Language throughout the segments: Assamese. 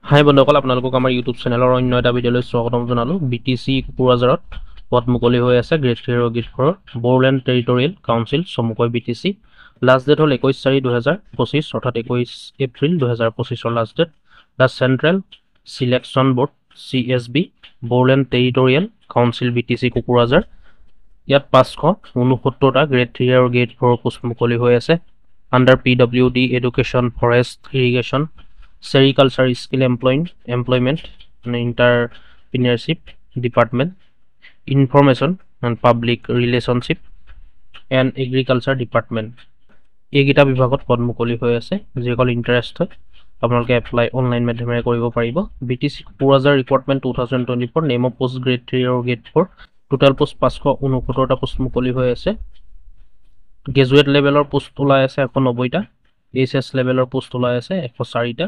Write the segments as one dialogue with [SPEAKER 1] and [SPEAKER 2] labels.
[SPEAKER 1] হাই বন্ধুসকল, আপোনালোকক আমাৰ ইউটিউব চেনেলৰ অন্য এটা ভিডিঅ'লৈ স্বাগতম জনালোঁ। BTC কোকৰাঝাৰত পদ মুকলি হৈ আছে গ্ৰেড 3 আৰু গ্ৰেড 4 বড়োলেণ্ড টেৰিটৰিয়েল কাউন্সিল চমুকৈ BTC। লাষ্ট ডেট হ'ল 21/4/2025, অৰ্থাৎ 21 April 2025 last date. The central selection board CSB Bodoland territorial council BTC Kokrajhar. ইয়াত 569টা গ্ৰেড 3 আৰু গ্ৰেড 4 পোষ্ট মুকলি হৈ আছে। Under PWD education, forest, irrigation, sericulture, skill employment, entrepreneurship department, information and public relationship and agriculture department, এইকেইটা বিভাগত পদ মুকলি হৈ আছে। যিসকল ইণ্টাৰেষ্ট হয় আপোনালোকে এপ্লাই অনলাইন মাধ্যমেৰে কৰিব পাৰিব। BTC Kokrajhar recruitment 2024, name of post grade 3 আৰু গ্ৰেড 4, টোটেল পোষ্ট 569টা পোষ্ট মুকলি হৈ আছে। গ্ৰেজুৱেট লেভেলৰ পোষ্ট ওলাই আছে 190টা, HS লেভেলৰ পোষ্ট ওলাই আছে 104টা,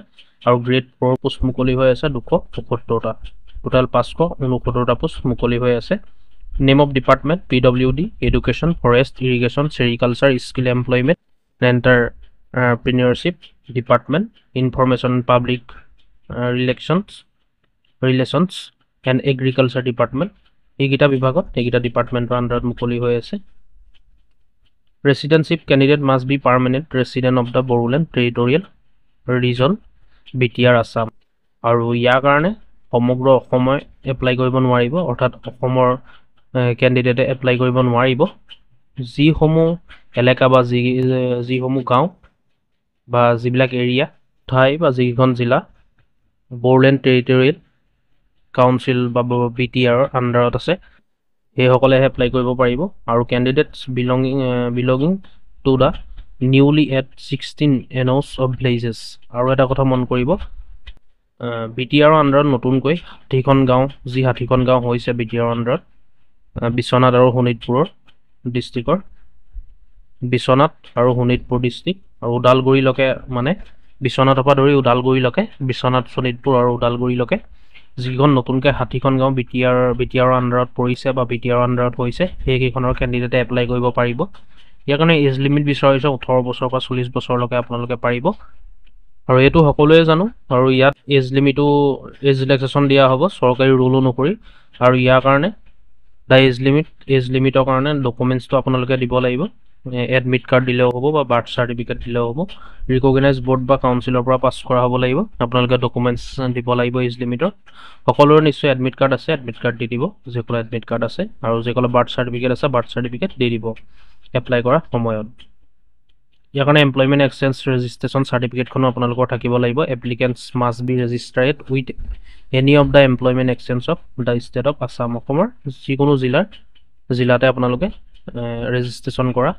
[SPEAKER 1] আৰু গ্ৰেড 4 পোষ্ট মুকলি হৈ আছে 277টা। টোটেল 569টা পোষ্ট মুকলি হৈ আছে। Name of department PWD education, forest, irrigation, sericulture, skill employment, entrepreneurship department, information public relations and agriculture department, এইকেইটা বিভাগত এইকেইটা ডিপাৰ্টমেণ্টৰ আণ্ডাৰত মুকলি হৈ আছে। Residenship candidate must be permanent resident of the Boroland Territorial Region BTR Assam। আৰু ইয়াৰ কাৰণে সমগ্ৰ অসমত এপ্লাই কৰিব নোৱাৰিব, অৰ্থাৎ অসমৰ কেণ্ডিডেটে এপ্লাই কৰিব নোৱাৰিব। যিসমূহ এলেকা বা যিসমূহ গাঁও বা যিবিলাক এৰিয়া ঠাই বা যিখন জিলা বড়োলেণ্ড টেৰিটৰিয়েল কাউন্সিল বা BTR আণ্ডাৰত আছে সেইসকলেহে এপ্লাই কৰিব পাৰিব। আৰু candidates belonging to the newly at 16 এন'ছ অফ ভিলেজেছ। আৰু এটা কথা মন কৰিব, BTR আণ্ডাৰত নতুনকৈ 60খন গাঁও, যি 60খন গাঁও হৈছে BTR আণ্ডাৰত বিশ্বনাথ আৰু শোণিতপুৰৰ ডিষ্ট্ৰিক্টৰ, বিশ্বনাথ আৰু শোণিতপুৰ ডিষ্ট্ৰিক্ট আৰু ওদালগুৰিলৈকে, মানে বিশ্বনাথৰ পৰা ধৰি ওদালগুৰিলৈকে, বিশ্বনাথ, শোণিতপুৰ আৰু ওদালগুৰিলৈকে যিখন নতুনকৈ 60খন গাঁও BTR আণ্ডাৰত পৰিছে বা BTR আণ্ডাৰত হৈছে, সেইকেইখনৰ কেণ্ডিডেটে এপ্লাই কৰিব পাৰিব। ইয়াৰ কাৰণে এজ লিমিট বিচৰা হৈছে 18 বছৰৰ পৰা 40 বছৰলৈকে আপোনালোকে পাৰিব। আৰু এইটো সকলোৱে জানো, আৰু ইয়াত এজ ৰিলেক্সেশ্যন দিয়া হ'ব চৰকাৰী ৰুল অনুসৰি। আৰু ইয়াৰ কাৰণে এজ লিমিটৰ কাৰণে ডকুমেণ্টছটো আপোনালোকে দিব লাগিব। এডমিট কাৰ্ড দিলেও হ'ব বা বাৰ্থ চাৰ্টিফিকেট দিলেও হ'ব। ৰিকগনাইজ বৰ্ড বা কাউন্সিলৰ পৰা পাছ কৰা হ'ব লাগিব। আপোনালোকে ডকুমেণ্টছ দিব লাগিব এজ লিমিটৰ। সকলোৰে নিশ্চয় এডমিট কাৰ্ড আছে, এডমিট কাৰ্ড দি দিব, যিসকলৰ এডমিট কাৰ্ড আছে। আৰু যিসকলৰ বাৰ্থ চাৰ্টিফিকেট আছে, বাৰ্থ চাৰ্টিফিকেট দি দিব এপ্লাই কৰাৰ সময়ত। ইয়াৰ কাৰণে এমপ্লয়মেণ্ট এক্সচেঞ্জ ৰেজিষ্ট্ৰেশ্যন চাৰ্টিফিকেটখনো আপোনালোকৰ থাকিব লাগিব। Applicants must be registered with any of the employment exchange of the state of Assam. অসমৰ যিকোনো জিলাতে আপোনালোকে ৰেজিষ্ট্ৰেশ্যন কৰা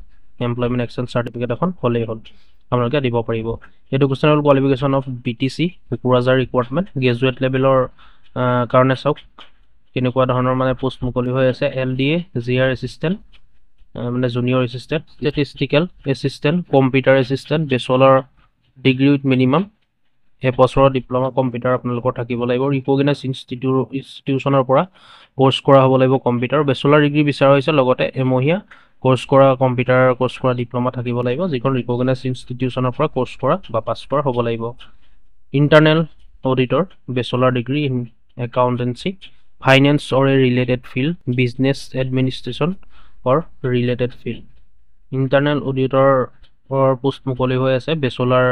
[SPEAKER 1] এমপ্লয়মেণ্ট এক্সচেঞ্জ চাৰ্টিফিকেট এখন হ'লেই হ'ল, আপোনালোকে দিব পাৰিব। Educational qualification of BTC Kokrajhar recruitment graduate লেভেলৰ কাৰণে চাওক কেনেকুৱা ধৰণৰ মানে পোষ্ট মুকলি হৈ আছে। LDA GR এছিষ্টেণ্ট, মানে junior assistant, statistical assistant, computer assistant, bachelor degree with minimum এবছৰৰ ডিপ্ল'মা কম্পিউটাৰ আপোনালোকৰ থাকিব লাগিব। ৰিকগনাইজ ইনষ্টিটিউচনৰ পৰা কোৰ্চ কৰা হ'ব লাগিব কম্পিউটাৰ। বেচেলৰ ডিগ্ৰী বিচৰা হৈছে, লগতে এমহীয়া কোৰ্চ কৰা কম্পিউটাৰ কোৰ্চ কৰা ডিপ্ল'মা থাকিব লাগিব, যিখন ৰিকগনাইজ ইনষ্টিটিউচনৰ পৰা কোৰ্চ কৰা বা পাছ কৰা হ'ব লাগিব। Internal auditor, bachelor degree in accountancy, finance or a related field, business administration or related field. Internal auditor post মুকলি হৈ আছে। বেচেলৰ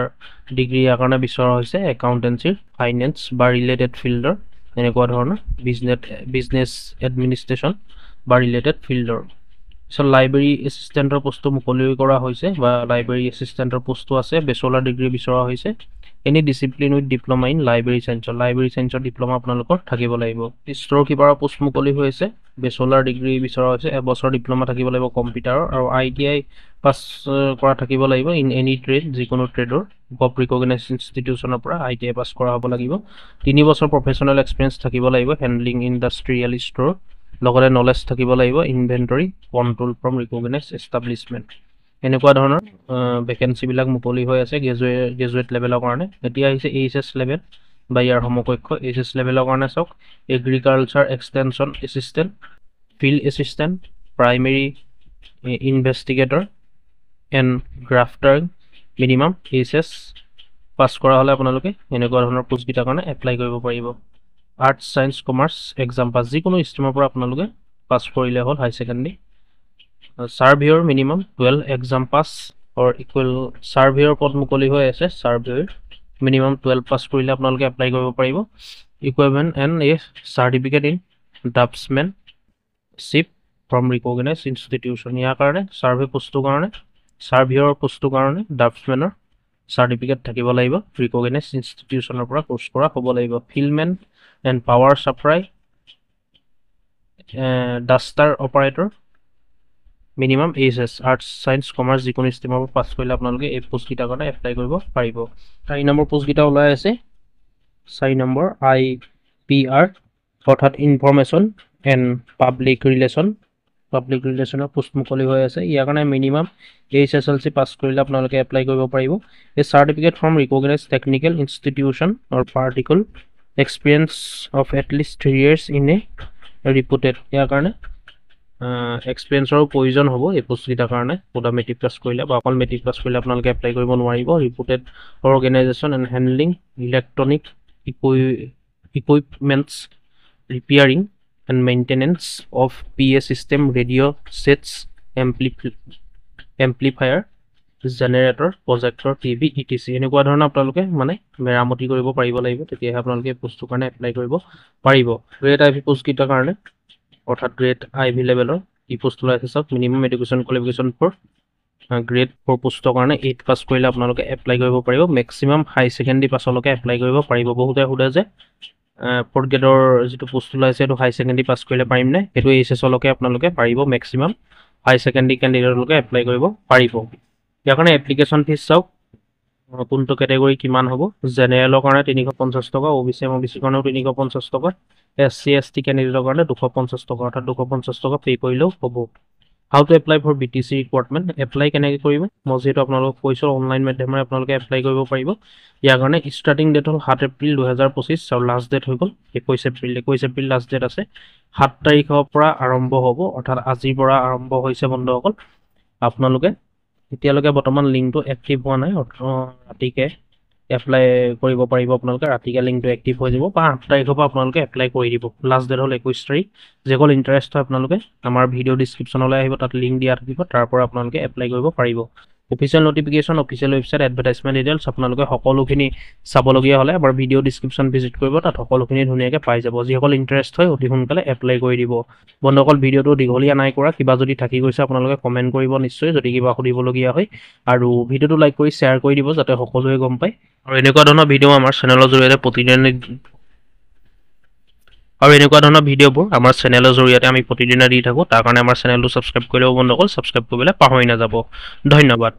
[SPEAKER 1] ডিগ্ৰী ইয়াৰ কাৰণে বিচৰা হৈছে একাউণ্টেঞ্চিৰ, ফাইনেন্স বা ৰিলেটেড ফিল্ডৰ, এনেকুৱা ধৰণৰ বিজনেছ এডমিনিষ্ট্ৰেশ্যন বা ৰিলেটেড ফিল্ডৰ। পিছত লাইব্ৰেৰী এছিষ্টেণ্টৰ পোষ্টটো মুকলি কৰা হৈছে, বা লাইব্ৰেৰী এছিষ্টেণ্টৰ পোষ্টটো আছে। বেচেলৰ ডিগ্ৰী বিচৰা হৈছে। Any discipline with diploma in library চায়েন্সৰ ডিপ্ল'মা আপোনালোকৰ থাকিব লাগিব। ষ্ট'ৰ কিপাৰৰ পোষ্ট মুকলি হৈছে। বেচেলৰ ডিগ্ৰী বিচৰা হৈছে, এবছৰ ডিপ্ল'মা থাকিব লাগিব কম্পিউটাৰৰ, আৰু ITI পাছ কৰা থাকিব লাগিব ইন এনি ট্ৰেড, যিকোনো ট্ৰেডৰ ৰিকগনাইজ ইনষ্টিটিউচনৰ পৰা ITI পাছ কৰা হ'ব লাগিব। 3 বছৰ প্ৰফেচনেল এক্সপিৰিয়েঞ্চ থাকিব লাগিব হেণ্ডলিং ইণ্ডাষ্ট্ৰিয়েল ষ্ট'ৰ, লগতে নলেজ থাকিব লাগিব inventory control from recognise establishment. এনেকুৱা ধৰণৰ ভেকেঞ্চিবিলাক মুকলি হৈ আছে গ্ৰেজুৱেট লেভেলৰ কাৰণে। এতিয়া আহিছে HS লেভেল বা ইয়াৰ সমকক্ষ। HS লেভেলৰ কাৰণে চাওক, agriculture extension assistant, field assistant, primary investigator and grafter, minimum HS pass কৰা হ'লে আপোনালোকে এনেকুৱা ধৰণৰ পোষ্টকেইটাৰ কাৰণে এপ্লাই কৰিব পাৰিব আৰ্টছ সায়েন্স কমাৰ্চ এক্সাম পাছ যিকোনো ষ্ট্ৰীমৰ পৰা আপোনালোকে পাছ কৰিলে হ'ল হাই সেকেন্ডাৰী সাৰ্ভেয়ৰ মিনিমাম 12 এক্সাম পাছ অৰ ইকুৱেল সাৰ্ভেয়ৰ পদ মুকলি হৈ আছে সাৰ্ভেয়ৰ মিনিমাম 12 পাছ কৰিলে আপোনালোকে এপ্লাই কৰিব পাৰিব equivalent and a certificate in draughtsmanship from recognised institution ইয়াৰ কাৰণে সাৰ্ভে পোষ্টৰ কাৰণে সাৰ্ভেয়ৰ পোষ্টৰ কাৰণে ড্ৰাফটছমেনৰ সাৰ্টিফিকেট থাকিব লাগিব ৰিকগনাইজড ইনষ্টিটিউচনৰ পৰা কোৰ্স কৰা হ'ব লাগিব fieldmen and power supply duster operator minimum HS arts science commerce যিকোনো ষ্ট্ৰীমৰ পৰা পাছ কৰিলে আপোনালোকে এই পোষ্টকেইটাৰ কাৰণে এপ্লাই কৰিব পাৰিব 4 নম্বৰ পোষ্টকেইটা ওলাই আছে 4 নম্বৰ IPR অৰ্থাৎ ইনফৰমেশ্যন এণ্ড পাব্লিক ৰিলেশ্যনৰ পোষ্ট মুকলি হৈ আছে ইয়াৰ কাৰণে মিনিমাম HSLC পাছ কৰিলে আপোনালোকে এপ্লাই কৰিব পাৰিব এই certificate from recognised technical institution or particular experience of at least 3 years in a reputed ইয়াৰ কাৰণে এক্সপিৰিয়েঞ্চৰ প্ৰয়োজন হ'ব এই পোষ্টকেইটাৰ কাৰণে কোটা মেট্ৰিক পাছ কৰিলে বা অকল মেট্ৰিক পাছ কৰিলে আপোনালোকে এপ্লাই কৰিব নোৱাৰিব reputed organisation and handling electronic equipments repairing and maintenance of PA system radio' sets amplifier generator projector TV etc এনেকুৱা ধৰণৰ আপোনালোকে মানে মেৰামতি কৰিব পাৰিব লাগিব তেতিয়াহে আপোনালোকে পোষ্টৰ কাৰণে এপ্লাই কৰিব পাৰিব গ্ৰেড IV পোষ্টকেইটাৰ কাৰণে অৰ্থাৎ গ্ৰেড IV লেভেলৰ ই পোষ্ট ওলাই আছে minimum education qualification for grade 4 পোষ্টৰ কাৰণে 8 পাছ কৰিলে আপোনালোকে এপ্লাই কৰিব পাৰিব মেক্সিমাম হাই সেকেন্ডাৰী পাছলৈকে এপ্লাই কৰিব পাৰিব বহুতে সোধে যে 4th গ্ৰেডৰ যিটো পোষ্ট ওলাইছে সেইটো হাই সেকেন্ডাৰী পাছ কৰিলে পাৰিম নে সেইটো HSS লৈকে আপোনালোকে পাৰিব মেক্সিমাম হাই সেকেন্ডাৰী ক্যান্ডিডেটলৈকে এপ্লাই কৰিব পাৰিব ইয়াৰ কাৰণে এপ্লিকেশ্যন ফিজ চাওক কোনটো ক্যাটাগৰী কিমান হ'ব জেনেৰেলৰ কাৰণে 350 টকা OBC MOBC কাৰণেও 350 টকা SC ST ক্যান্ডিডেটৰ কাৰণে 250 টকা অৰ্থাৎ 250 টকা পে কৰিলেও হ'ব how to apply for BTC requirement apply কেনেকৈ কৰিব মই যেটো আপোনালোকক কৈছো অনলাইন মাধ্যমেৰে আপোনালোকে এপ্লাই কৰিব পাৰিব ইয়াৰ কাৰণে ষ্টাৰ্টিং ডেট হ'ল 7 এপ্ৰিল 2025 আৰু লাষ্ট ডেট হৈ গ'ল 21 এপ্ৰিল লাষ্ট ডেট আছে 7 তাৰিখৰ পৰা আৰম্ভ হ'ব অৰ্থাৎ আজিৰ পৰা আৰম্ভ হৈছে বন্ধুসকল আপোনালোকে এতিয়ালৈকে বৰ্তমান লিংকটো এক্টিভ হোৱা নাই ৰাতিকে এপ্লাই কৰিব পাৰিব আপোনালোকে ৰাতিকে লিংকটো এক্টিভ হৈ যাব বা 8 তাৰিখৰ পৰা আপোনালোকে এপ্লাই কৰি দিব লাষ্ট ডেট হ'ল 21 তাৰিখ যেকল ইন্টাৰেষ্ট হয় আপোনালোকে আমাৰ ভিডিও ডেসক্ৰিপচনলৈ আহিব তাত লিংক দিয়া থাকিব তাৰ পৰা আপোনালোকে এপ্লাই কৰিব পাৰিব official notification official website advertisement details আপোনালোকে সকলোখিনি চাবলগীয়া হলে আমাৰ ভিডিও ডেসক্ৰিপচন ভিজিট কৰিব তাত সকলোখিনি ধুনীয়াকৈ পাই যাব যিসকল ইন্টাৰেষ্ট হয় অতি সোনকালে এপ্লাই কৰি দিব বন্ধুসকল ভিডিওটো দীঘলীয়া নাই কৰা কিবা যদি থাকি গৈছে আপোনালোকে কমেন্ট কৰিব নিশ্চয় যদি কিবা সুধিবলগীয়া হয় আৰু ভিডিওটো লাইক কৰি শেয়াৰ কৰি দিব যাতে সকলোৱে গম পায় আৰু এনেকুৱা ধৰণৰ ভিডিও আমাৰ চেনেলৰ জৰিয়তে আমি প্ৰতিদিনে দি থাকো তাৰ কাৰণে আমাৰ চেনেলটো সাবস্ক্ৰাইব কৰিলেও বন্ধুসকল সাবস্ক্ৰাইব কৰিবলৈ পাহৰি নাযাব ধন্যবাদ